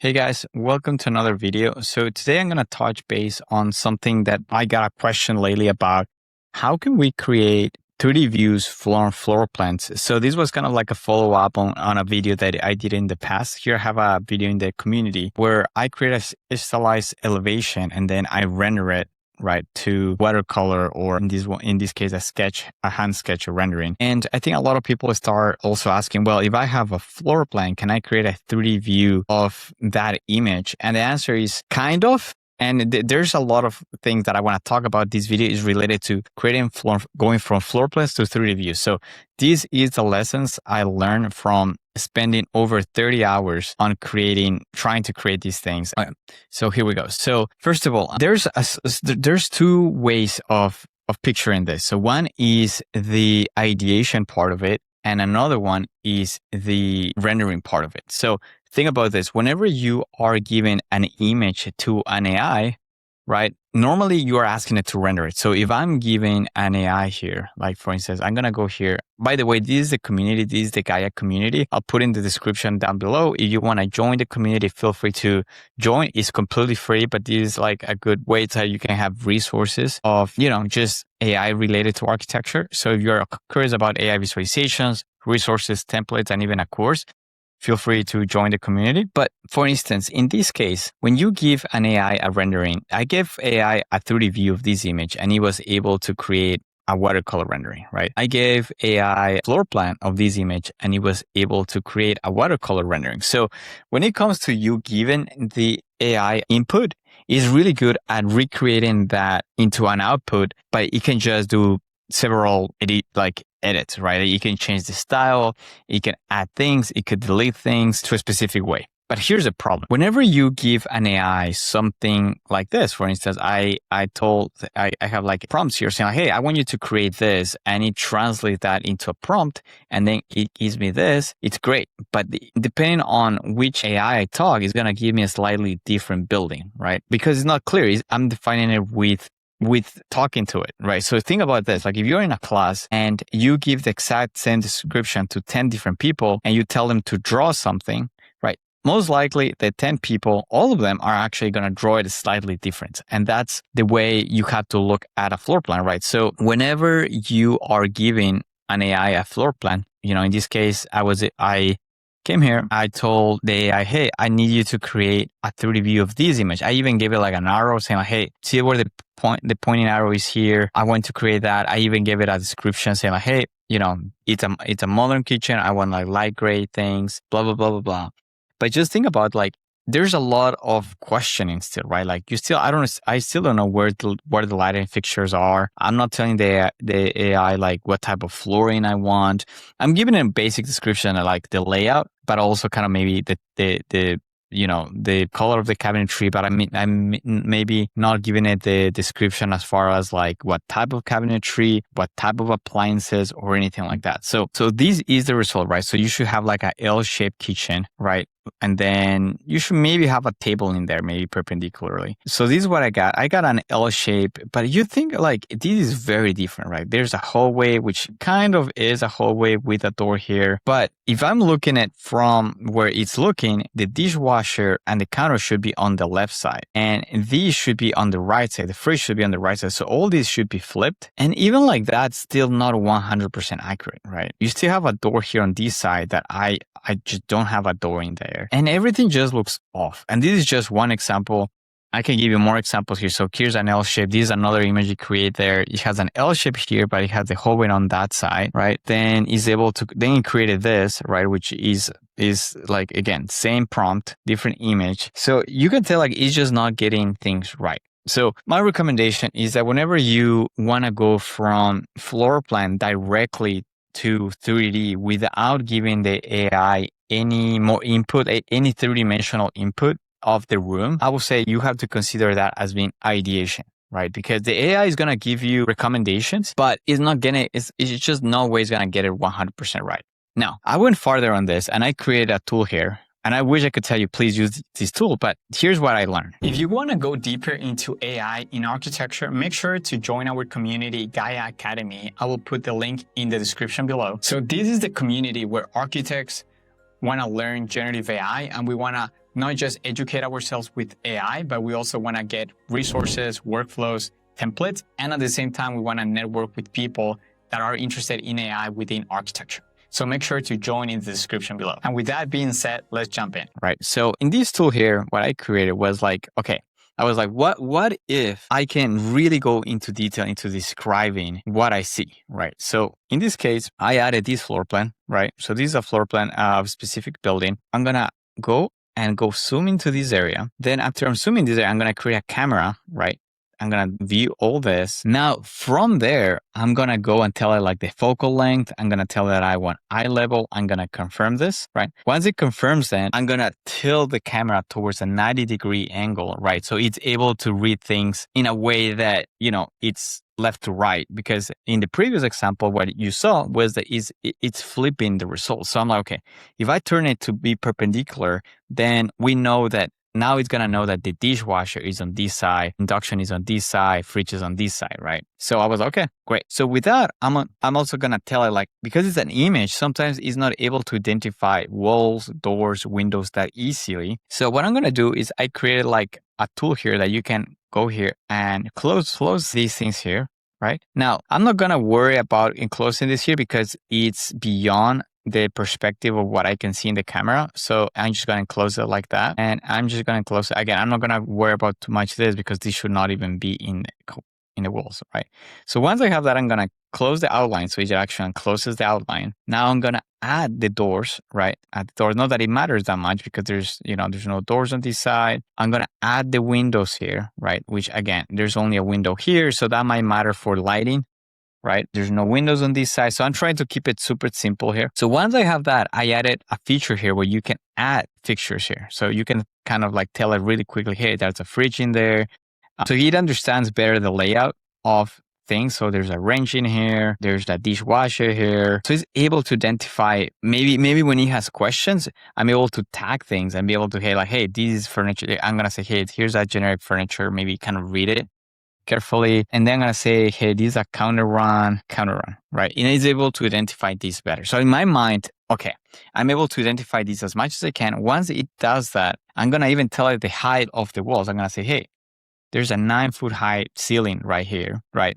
Hey guys, welcome to another video. So today I'm going to touch base on something that I got a question lately about. How can we create 3D views from floor plans? So this was kind of like a follow-up on a video that I did in the past. Here I have a video in the community where I create a stylized elevation and then I render it right to watercolor, or in this case a hand sketch or rendering. And I think a lot of people start also asking, well, if I have a floor plan, can I create a 3D view of that image? And the answer is kind of. And there's a lot of things that I want to talk about. This video is related to going from floor plans to 3D views. So this is the lessons I learned from spending over 30 hours on trying to create these things. Okay, so here we go. So first of all, there's two ways of picturing this. So one is the ideation part of it, and another one is the rendering part of it. So think about this. Whenever you are giving an image to an AI, right? Normally you are asking it to render it. So if I'm giving an AI here, like for instance, I'm going to go here. By the way, this is the community. This is the Gaia community. I'll put in the description down below. If you want to join the community, feel free to join. It's completely free, but this is like a good way so you can have resources of, just AI related to architecture. So if you're curious about AI visualizations, resources, templates, and even a course, feel free to join the community. But for instance, in this case, when you give an AI a rendering, I gave AI a 3D view of this image and it was able to create a watercolor rendering, right? I gave AI a floor plan of this image and it was able to create a watercolor rendering. So when it comes to you giving the AI input, it's really good at recreating that into an output, but it can just do several edits, right? You can change the style, you can add things, it could delete things to a specific way. But here's the problem. Whenever you give an AI something like this, for instance, I have like prompts here saying, hey, I want you to create this, and it translates that into a prompt, and then it gives me this. It's great. But depending on which AI I talk, it's going to give me a slightly different building, right? Because it's not clear. I'm defining it with talking to it, right? So think about this. Like if you're in a class and you give the exact same description to 10 different people and you tell them to draw something, right? Most likely the 10 people, all of them are actually going to draw it slightly different. And that's the way you have to look at a floor plan, right? So whenever you are giving an AI a floor plan, in this case, I came here, I told the AI, hey, I need you to create a 3D view of this image. I even gave it like an arrow saying, like, hey, see where the pointing arrow is here. I want to create that. I even gave it a description saying, like, hey, it's a modern kitchen. I want like light gray things, blah, blah, blah, blah, blah. But just think about there's a lot of questioning still, right? Like I still don't know where the lighting fixtures are. I'm not telling the AI like what type of flooring I want. I'm giving it a basic description of like the layout, but also kind of maybe the color of the cabinetry, but I'm maybe not giving it the description as far as like what type of cabinetry, what type of appliances, or anything like that. So this is the result, right? So you should have like a L-shaped kitchen, right? And then you should maybe have a table in there, maybe perpendicularly. So this is what I got. I got an L shape, but you think like this is very different, right? There's a hallway, which kind of is a hallway with a door here. But if I'm looking at from where it's looking, the dishwasher and the counter should be on the left side. And these should be on the right side. The fridge should be on the right side. So all these should be flipped. And even like that's still not 100% accurate, right? You still have a door here on this side that I just don't have a door in there. And everything just looks off. And this is just one example. I can give you more examples here. So here's an L shape. This is another image you create there. It has an L shape here, but it has the hallway on that side, right? Then it created this, right? Which is like, again, same prompt, different image. So you can tell like it's just not getting things right. So my recommendation is that whenever you want to go from floor plan directly to 3D without giving the AI any more input, any three-dimensional input of the room, I would say you have to consider that as being ideation, right? Because the AI is going to give you recommendations, but it's just no way it's going to get it 100% right. Now, I went farther on this and I created a tool here. And I wish I could tell you, please use this tool, but here's what I learned. If you want to go deeper into AI in architecture, make sure to join our community, Gaia Academy. I will put the link in the description below. So this is the community where architects want to learn generative AI and we want to not just educate ourselves with AI, but we also want to get resources, workflows, templates, and at the same time, we want to network with people that are interested in AI within architecture. So make sure to join in the description below. And with that being said, let's jump in. Right. So in this tool here, what I created was like, okay, I was like, what if I can really go into detail into describing what I see, right? So in this case, I added this floor plan, right? So this is a floor plan of a specific building. I'm going to go zoom into this area. Then after I'm zooming this area, I'm going to create a camera, right? I'm going to view all this. Now, from there, I'm going to go and tell it like the focal length. I'm going to tell that I want eye level. I'm going to confirm this, right? Once it confirms, then I'm going to tilt the camera towards a 90-degree angle, right? So it's able to read things in a way that, you know, it's left to right, because in the previous example, what you saw was that it's flipping the results. So I'm like, okay, if I turn it to be perpendicular, then we know that now it's going to know that the dishwasher is on this side, induction is on this side, fridge is on this side, right? So I was like, okay, great. So with that, I'm also going to tell it like, because it's an image, sometimes it's not able to identify walls, doors, windows that easily. So what I'm going to do is I created like a tool here that you can go here and close these things here, right? Now, I'm not going to worry about enclosing this here because it's beyond the perspective of what I can see in the camera. So I'm just going to close it like that. And I'm just going to close it. Again, I'm not going to worry about too much of this because this should not even be in the walls, right? So once I have that, I'm going to close the outline. So it actually closes the outline. Now I'm going to add the doors, right? Add the doors. Not that it matters that much because there's no doors on this side. I'm going to add the windows here, right? Which again, there's only a window here. So that might matter for lighting. Right? There's no windows on this side. So I'm trying to keep it super simple here. So once I have that, I added a feature here where you can add fixtures here. So you can kind of like tell it really quickly, hey, there's a fridge in there. So it understands better the layout of things. So there's a range in here. There's a dishwasher here. So it's able to identify, maybe when he has questions, I'm able to tag things and be able to, hey, this is furniture. I'm going to say, hey, here's that generic furniture. Maybe kind of read it carefully. And then I'm going to say, hey, this is a counter run, right? And it's able to identify this better. So in my mind, okay, I'm able to identify this as much as I can. Once it does that, I'm going to even tell it the height of the walls. I'm going to say, hey, there's a 9-foot high ceiling right here, right?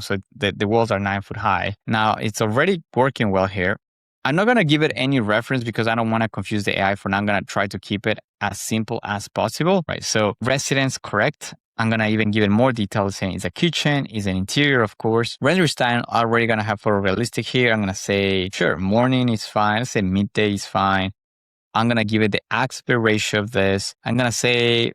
So the walls are 9 foot high. Now it's already working well here. I'm not going to give it any reference because I don't want to confuse the AI for now. I'm going to try to keep it as simple as possible, right? So residence, correct. I'm going to even give it more details saying it's a kitchen, it's an interior, of course. Render style, already going to have photorealistic here. I'm going to say, sure, morning is fine. Let's say midday is fine. I'm going to give it the aspect ratio of this. I'm going to say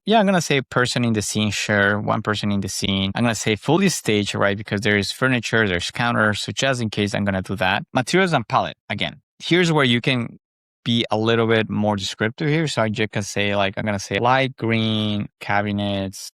person in the scene, sure, one person in the scene. I'm going to say fully staged, right? Because there's furniture, there's counters. So just in case, I'm going to do that. Materials and palette, again, here's where you can be a little bit more descriptive here. So I just can say I'm going to say light green cabinets,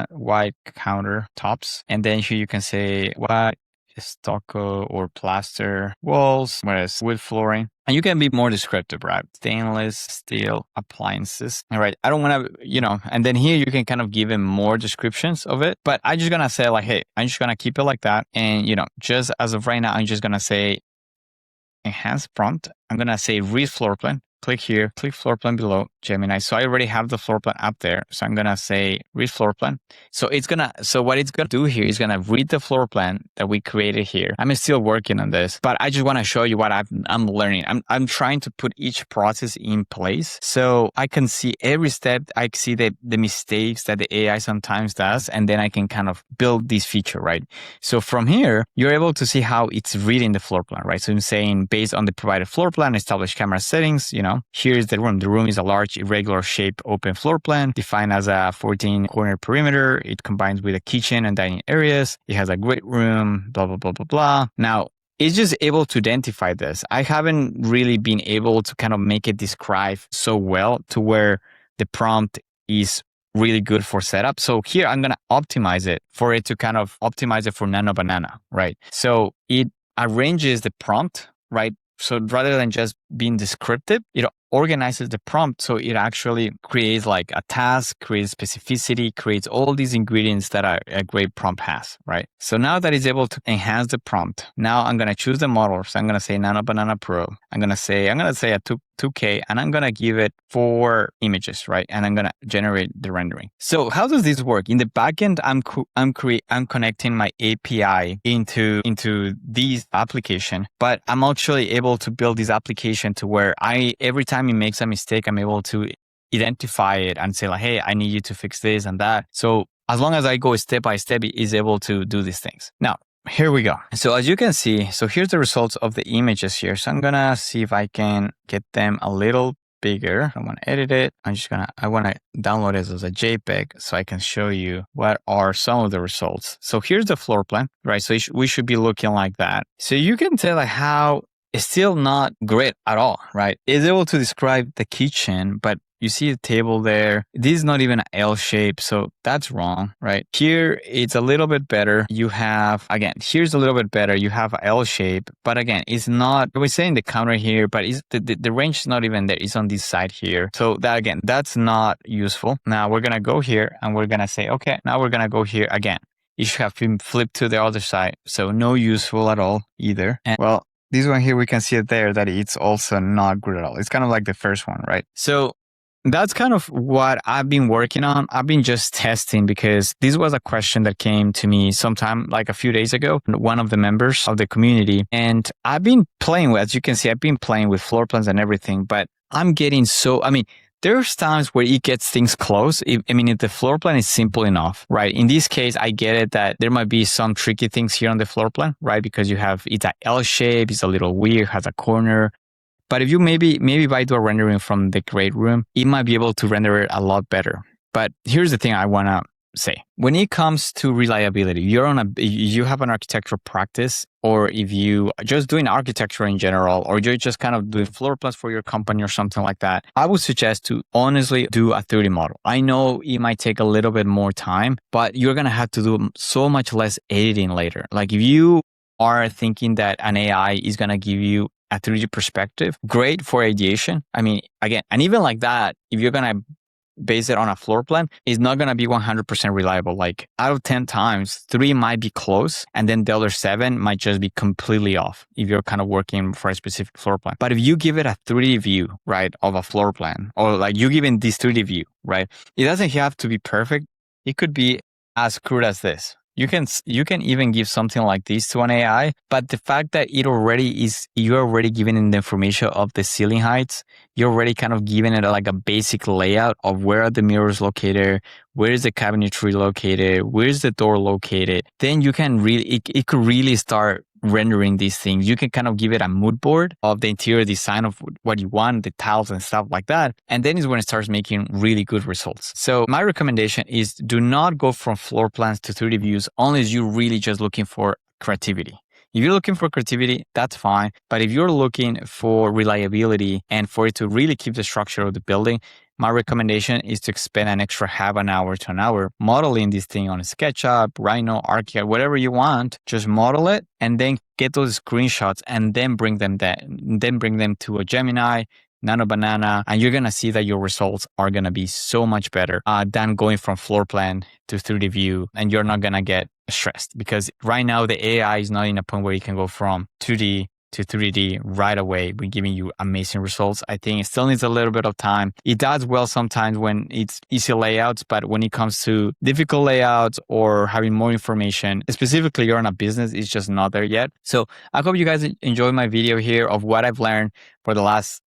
white countertops. And then here you can say white stucco or plaster walls, whereas wood flooring. And you can be more descriptive, right? Stainless steel appliances. All right. I don't want to, and then here you can kind of give him more descriptions of it. But I'm just going to say hey, I'm just going to keep it like that. And, just as of right now, I'm just going to say enhance prompt. I'm going to say read floor plan. Click here, click floor plan below Gemini. So I already have the floor plan up there. So I'm going to say read floor plan. So what it's going to do here is going to read the floor plan that we created here. I'm still working on this, but I just want to show you what I'm learning. I'm trying to put each process in place so I can see every step. I see the mistakes that the AI sometimes does, and then I can kind of build this feature, right? So from here, you're able to see how it's reading the floor plan, right? So I'm saying based on the provided floor plan, establish camera settings, here's the room. The room is a large irregular shape open floor plan defined as a 14 corner perimeter. It combines with a kitchen and dining areas. It has a great room, blah, blah, blah, blah, blah. Now, it's just able to identify this. I haven't really been able to kind of make it describe so well to where the prompt is really good for setup. So here I'm going to optimize it for it to kind of optimize it for Nano Banana, right? So it arranges the prompt, right? So rather than just being descriptive, it organizes the prompt so it actually creates like a task, creates specificity, creates all these ingredients that a great prompt has, right? So now that it's able to enhance the prompt, now I'm going to choose the model. So I'm going to say Nano Banana Pro. I'm going to say a 2K, and I'm going to give it 4 images, right? And I'm going to generate the rendering. So how does this work? In the backend, I'm connecting my API into this application, but I'm actually able to build this application to where every time it makes a mistake, I'm able to identify it and say like, hey, I need you to fix this and that. So as long as I go step by step, it is able to do these things. Now, here we go. So as you can see, so here's the results of the images here. So I'm going to see if I can get them a little bigger. I want to edit it. I want to download it as a JPEG so I can show you what are some of the results. So here's the floor plan, right? So we should be looking like that. So you can tell like how it's still not great at all, right? It's able to describe the kitchen, but you see the table there. This is not even an L shape, so that's wrong, right? Here, it's a little bit better. You have, again, here's a little bit better. You have an L shape, but again, it's not, we're saying the counter here, but the range is not even there. It's on this side here. So that, again, that's not useful. Now we're going to go here and we're going to say, okay, now we're going to go here again. You should have been flipped to the other side. So no useful at all either. And well, this one here, we can see it there that it's also not good at all. It's kind of like the first one, right? So that's kind of what I've been working on. I've been just testing because this was a question that came to me sometime like a few days ago, one of the members of the community. And I've been playing with, as you can see, I've been playing with floor plans and everything, but I'm getting there's times where it gets things close. If the floor plan is simple enough, right? In this case, I get it that there might be some tricky things here on the floor plan, right? Because it's a L shape, it's a little weird, has a corner. But if you maybe if I do a rendering from the great room, it might be able to render it a lot better. But here's the thing I want to say. When it comes to reliability, you have an architectural practice, or if you are just doing architecture in general, or you're just kind of doing floor plans for your company or something like that, I would suggest to honestly do a 3D model. I know it might take a little bit more time, but you're going to have to do so much less editing later. Like if you are thinking that an AI is going to give you a 3D perspective, great for ideation. Again, and even like that, if you're going to base it on a floor plan, it's not going to be 100% reliable. Like out of 10 times, 3 might be close, and then the other 7 might just be completely off if you're kind of working for a specific floor plan. But if you give it a 3D view, right, of a floor plan, or like you give it this 3D view, right, it doesn't have to be perfect. It could be as crude as this. You can even give something like this to an AI, but the fact that you're already giving it the information of the ceiling heights, you're already kind of giving it like a basic layout of where are the mirrors located, where is the cabinetry located, where is the door located. Then you can it could really start rendering these things. You can kind of give it a mood board of the interior design of what you want, the tiles and stuff like that. And then is when it starts making really good results. So my recommendation is do not go from floor plans to 3D views unless you're really just looking for creativity. If you're looking for creativity, that's fine. But if you're looking for reliability and for it to really keep the structure of the building, my recommendation is to spend an extra half an hour to an hour modeling this thing on SketchUp, Rhino, ArchiCAD, whatever you want. Just model it and then get those screenshots and then bring them to a Gemini, Nano Banana, and you're going to see that your results are going to be so much better than going from floor plan to 3D view, and you're not going to get stressed because right now the AI is not in a point where you can go from 2D to 3D right away. We're giving you amazing results. I think it still needs a little bit of time. It does well sometimes when it's easy layouts, but when it comes to difficult layouts or having more information, specifically you're in a business, it's just not there yet. So I hope you guys enjoy my video here of what I've learned for the last,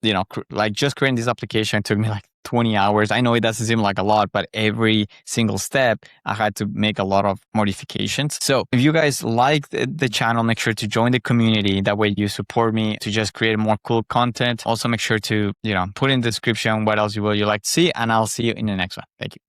just creating this application took me like 20 hours. I know it doesn't seem like a lot, but every single step, I had to make a lot of modifications. So if you guys like the channel, make sure to join the community. That way you support me to just create more cool content. Also make sure to, put in the description what else you like to see, and I'll see you in the next one. Thank you.